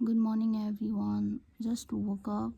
Good morning, everyone. Just woke up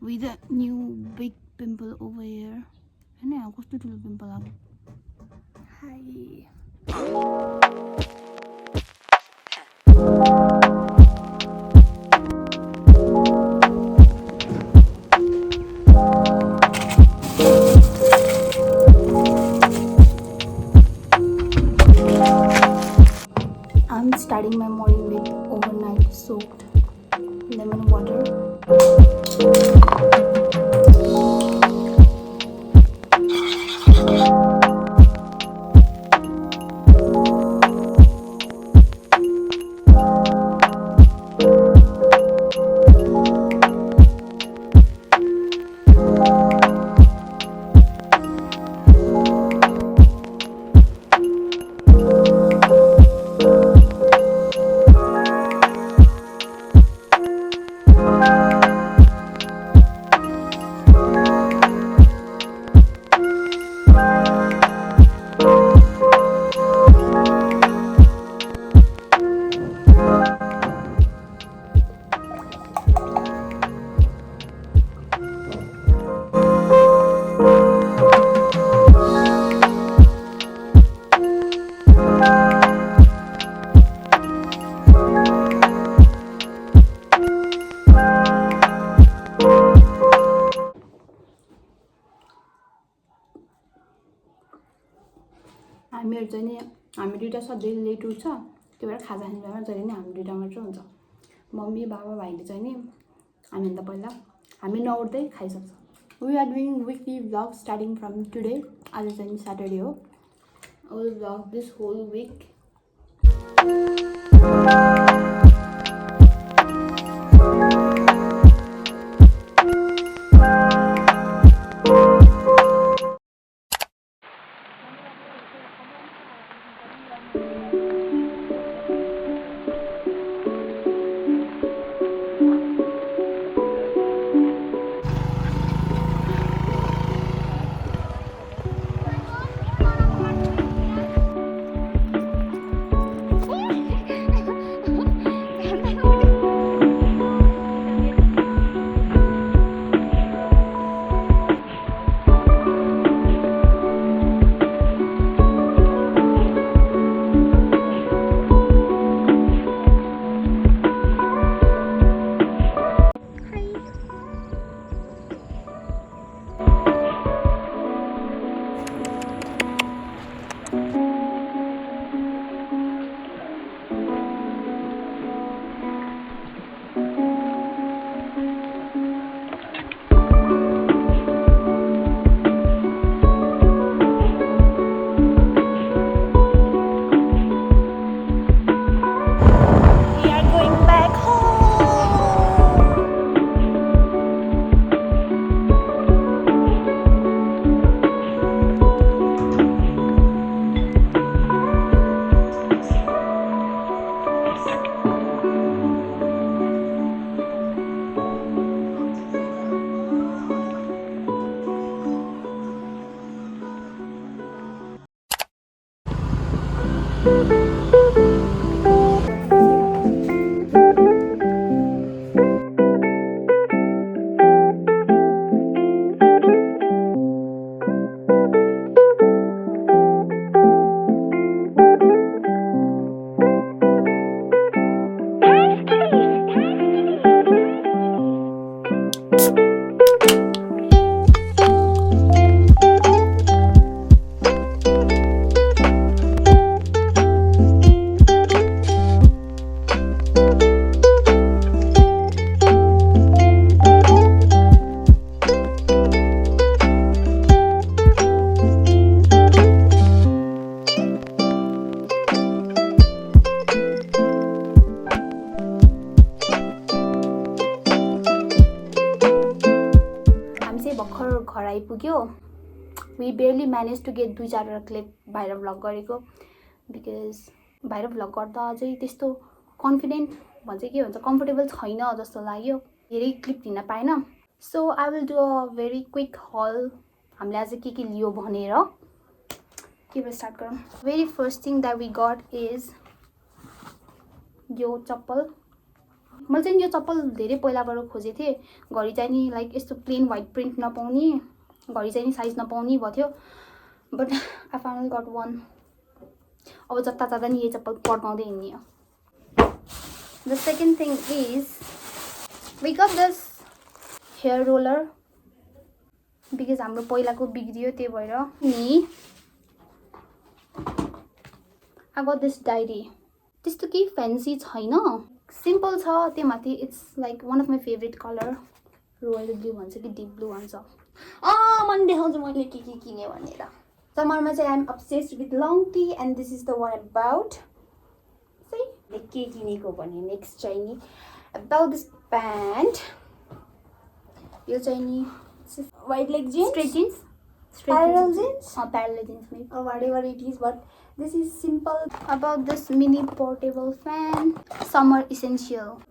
with a new big pimple over here. And I got little pimple up. Hi. I'm starting my morning with overnight soaked lemon water. हामीहरू चाहिँ नि हामी दुइटा सधैँ late उठ्छ, त्यही भएर खाजा खाने बेलामा जहिले नि हामी दुइटा मात्र हुन्छ। मम्मी बाबा भाइले चाहिँ नि हामीभन्दा पहिला हामी नउठ्दै खाइसक्छ। We are doing weekly vlog starting from today. आज चाहिँ स्याटरडे हो। I will vlog this whole week. घर आइपुग्यो। We barely manage to get 2-4 clip बाहिर भ्लग गरेको, बिकज बाहिर भ्लग गर्दा अझै त्यस्तो कन्फिडेन्ट भन्छ के भन्छ कम्फर्टेबल छैन जस्तो लाग्यो, धेरै क्लिप लिन पाएन। So I will do a very quick haul, हामीले आज के लियो भनेर। के स्टार्ट गरौँ। Very first thing that we got is यो चप्पल। मैले चाहिँ यो चप्पल धेरै पहिलाबाट खोजेको थिएँ। घरि चाहिँ नि लाइक यस्तो प्लेन व्हाइट प्रिन्ट नपाउने, घरि चाहिँ नि साइज नपाउने भएको थियो, बट आई फाइनली गट वान। अब जता जाँदा नि यही चप्पल पड्काउँदै हिँड्ने हो। The second thing is we got this hair roller because हाम्रो पहिलाको बिग्रियो, त्यही भएर नि आई गट दिस डायरी। त्यस्तो केही फ्यान्सी छैन, सिम्पल छ, त्यो माथि it's like one of my favourite colour, royal blue भन्छ कि डिप ब्लू भन्छ। मन देखाउँछु मैले के किने भनेर। समरमा चाहिँ I'm obsessed with long T and this is the one about के किनेको भने नेक्स्ट चाहिँ नि अबाउट दिस प्यान्ट। यो चाहिँ नि white leg jeans, straight jeans, parallel jeans, parallel jeans maybe, or whatever it is, but this is simple. About this mini portable fan, summer essential.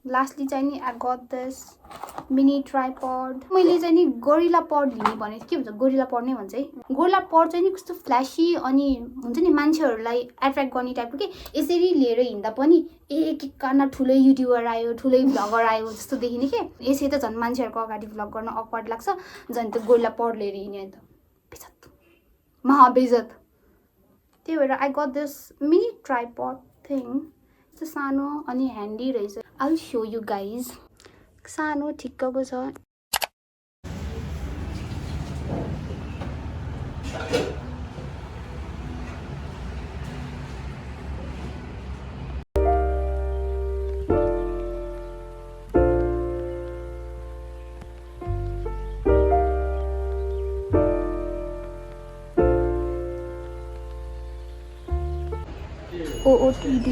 Lastly चाहिँ नि I got this mini tripod. मैले चाहिँ नि gorilla per लिने भनेको के भन्छ, gorilla per नै भन्छ है। गोरिल्ला पड चाहिँ नि कस्तो फ्ल्यासी अनि हुन्छ नि मान्छेहरूलाई एट्र्याक्ट गर्ने टाइपको के, यसरी लिएर हिँड्दा पनि एक काना ठुलै युट्युबर आयो, ठुलै भ्लगर आयो जस्तो देखिने के। यसै त झन् मान्छेहरूको अगाडि भ्लग गर्न अक्वर्ड लाग्छ, झन् त्यो गोरिल्ला पड लिएर हिँड्यो नि त बेइज्जत, महाबेइज्जत। त्यही भएर I got this mini tripod thing, सानो अनि ह्यान्डी रहेछ। I will show you guys. सानो ठिक्कको छ। OOTD.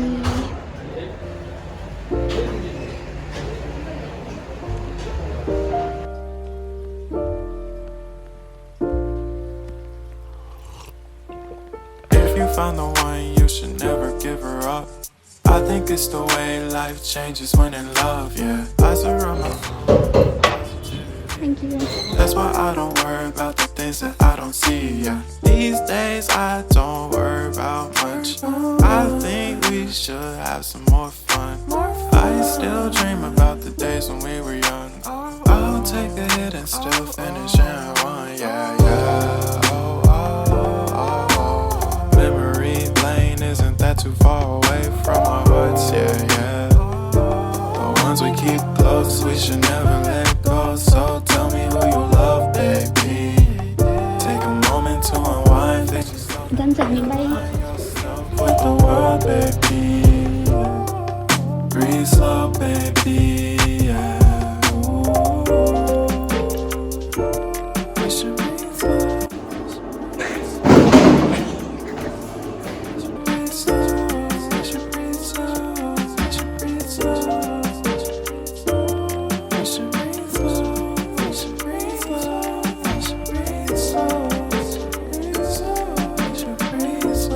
If you find the one, you should never give her up. I think it's the way life changes when in love, yeah. I surround my Thank you. That's why I don't worry about the things that I don't see, yeah. These days I don't worry about much. I think we should have some more fun. I still dream about the days when we were young. I'll take a hit and still finish in one, yeah, yeah. Oh, oh, oh, oh. Memory lane, isn't that too far away from our hearts, yeah, yeah. The ones we keep close, we should never let go. So tell me who you love, baby. Take a moment to unwind, fix yourself. Done something, bye. Yourself with the world, baby. Breathe slow, baby. Yeah. Ooh. We should breathe slow. Breathe slow. We should breathe slow. We should breathe slow. We should breathe slow. We should breathe slow. We should breathe slow. We should breathe slow.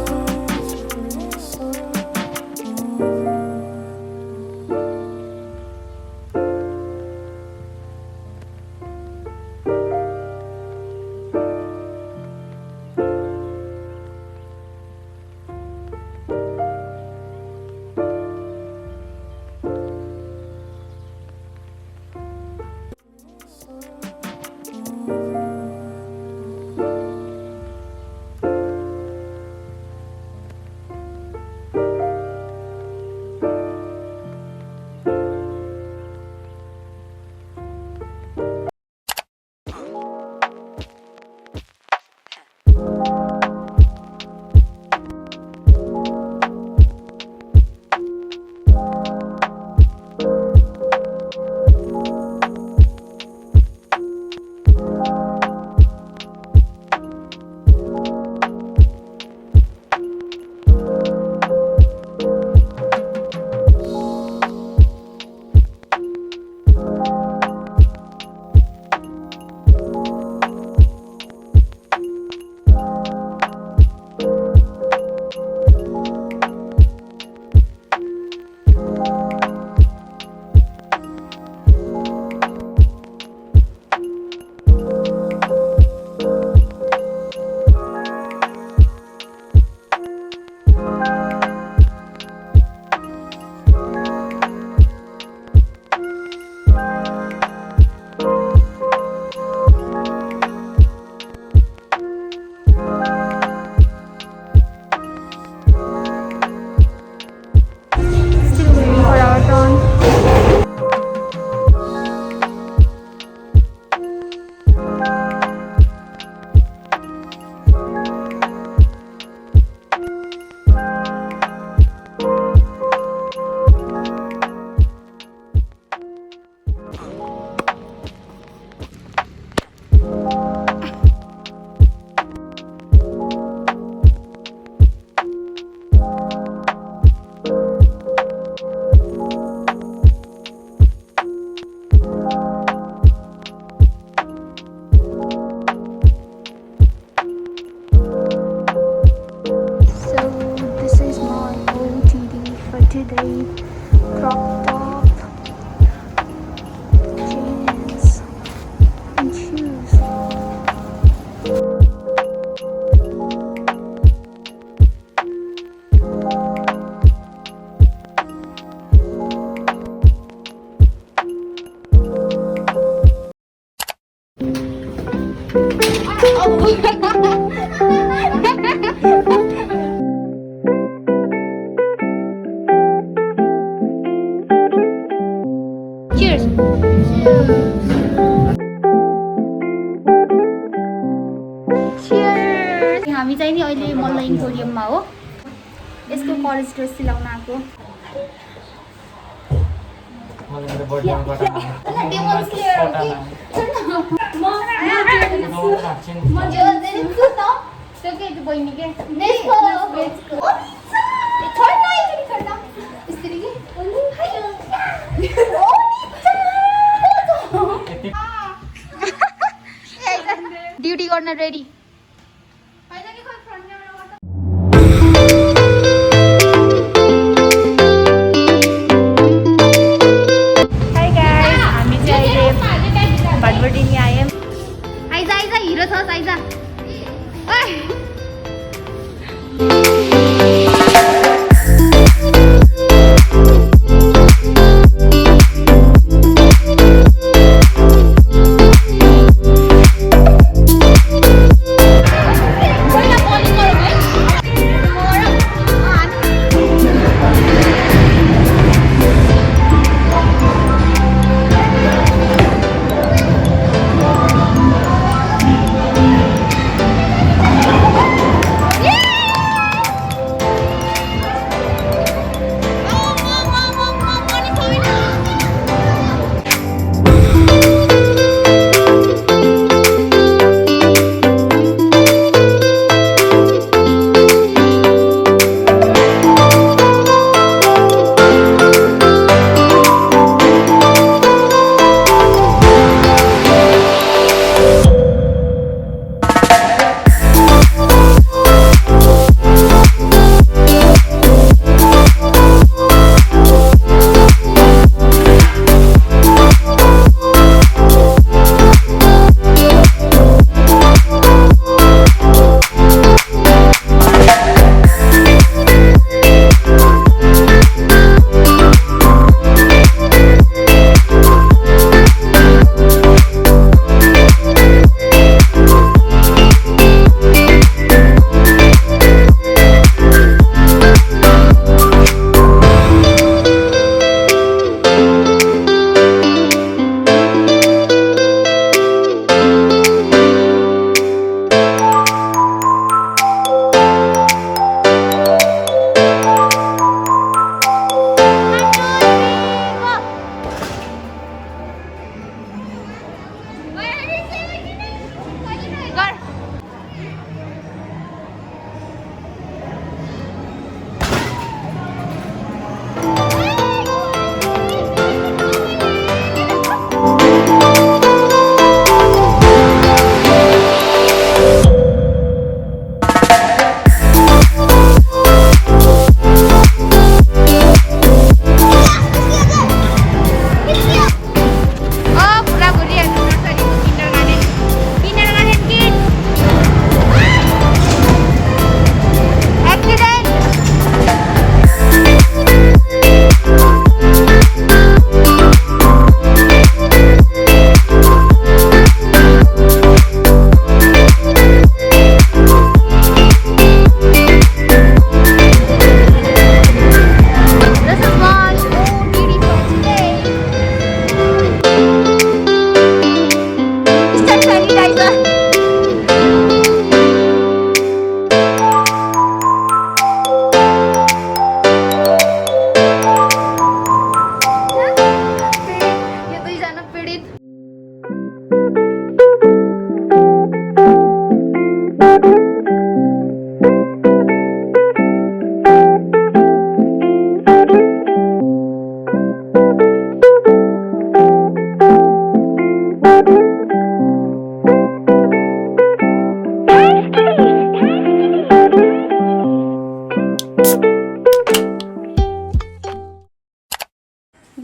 Cheers. Cheers. हामी चाहिँ नि अहिले मल्ल इम्पोरियममा हो। यसको college dress सिलाउन आएको। Duty गर्न ready. Eyes हिरो छ eyes.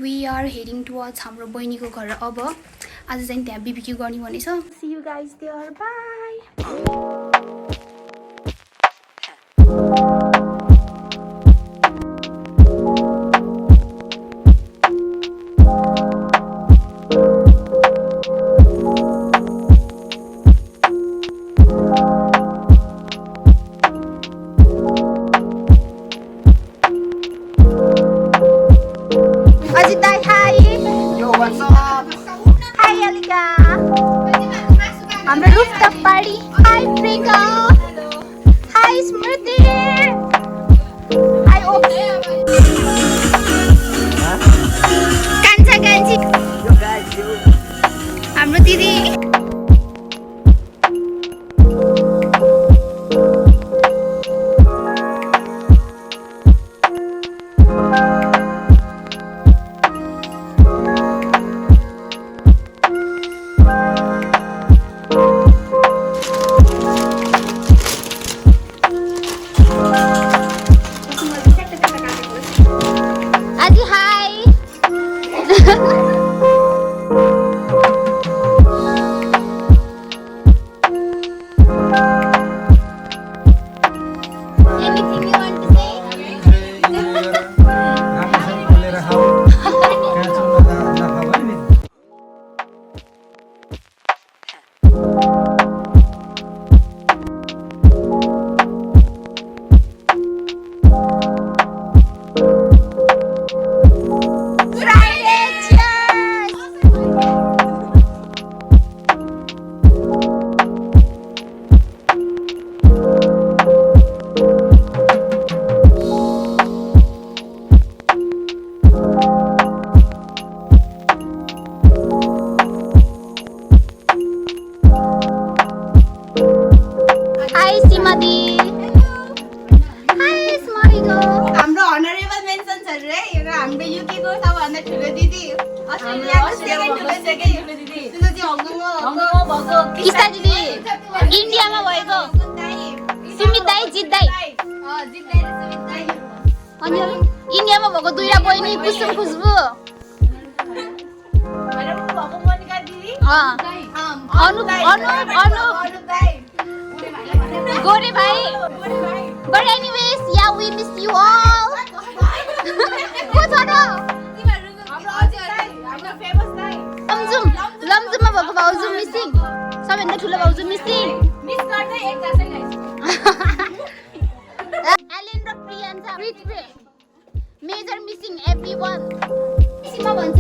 We are heading towards हाम्रो बहिनीको घर अब आज चाहिँ त्यहाँ BBQ गर्ने भनेछ. See you guys there. Bye. party. Hi Priyanka. Hi Smriti. Hi Ops. कान्छा कान्छी हाम्रो दिदी आजी high Anything you want to say? Friday, cheers! Hi Simadi. Hi Smarigo. हाम्रो honorable mentions हरु है र हाम्रो युके को सबभन्दा ठुलो दिदी अस्ट्रेलियाको सेकेन्ड ठुलो दिदी त्यो चाहिँ हङकङमा भएको किस्ता दिदी इन्डियामा भएको सुमित दाइ जित दाइ जित्दै र सुमित दाइ अनि इन्डियामा भएको दुईटा बहिनी कुसुम खुसबु भनेर भएको मोनिका दिदी अनु दाइ गोरे भाइ but anyways yeah we miss you all को छ र हाम्रो अझै दाइ हाम्रो फेमस दाइ लमजुममा भएको भाउजू मिसिङ सबैभन्दा ठुलो भाउजू मिसिङ मिस गर्दै एक जसै नै एलेन र प्रियन्का मेजर मिसिङ एभ्रीवन सीमा भन्छ